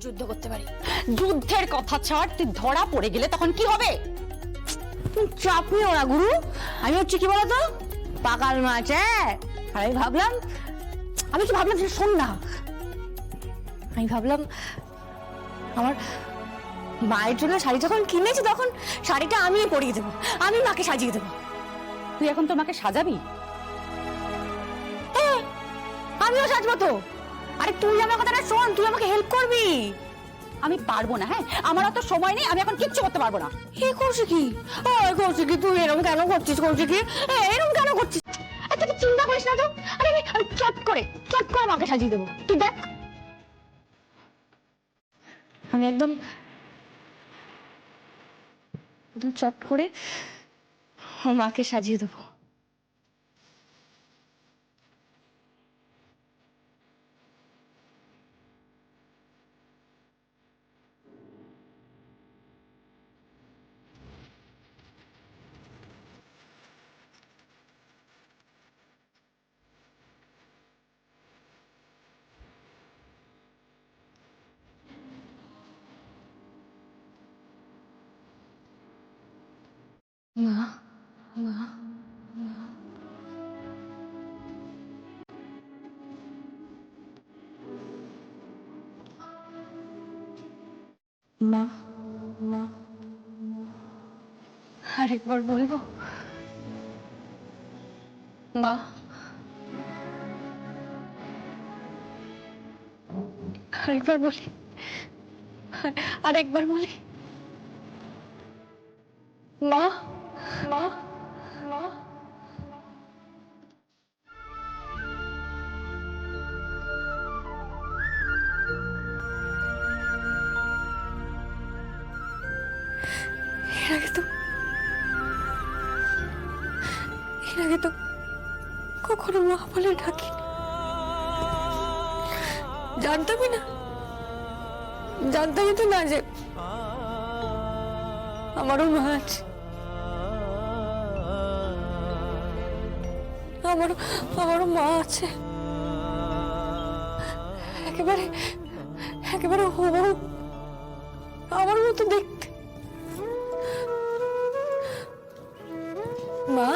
যুদ্ধ করতে পারি। যুদ্ধের কথা ছাড়, তুই ধরা পড়ে গেলে তখন কি হবে? চাপ নিও না গুরু, আমি হচ্ছে কি বলতো পাকাল মাছ। হ্যাঁ, আমি ভাবলাম শোন না, আমি ভাবলাম আমার মায়ের জন্য শাড়ি যখন কিনেছি তখন শাড়িটা আমিই পরিয়ে দেবো, আমি মাকে সাজিয়ে দেবো। তুই এখন তো মাকে সাজাবি? হ্যাঁ, আমিও সাজবো তো। আরে তুই আমার কথাটা শোন, তুই আমাকে হেল্প করবি। আমি পারবো না। হ্যাঁ, আমার অত সময় নেই, আমি এখন কিচ্ছু করতে পারবো না। কৌশিকি, কৌশিকি তুই এরকম কেন করছিস? কৌশিকি এরকম কেন করছিস? তুই চিন্তা করিস না তো। আরে আমি চট করে মাকে সাজিয়ে দেবো। তুই দেখ, আমি একদম চট করে মাকে সাজিয়ে দেবো। মা, মা, মা, মা, আরেকবার বলবো? মা, আরেকবার বলি, আরেকবার বলি, মা, মা, মা। এর আগে তো কখনো মা বলে ডাকি, জানতামই তো না যে আমারও মা আছে, আমারও মা আছে। একেবারে হুবহু আমার মতো দেখতে। মা।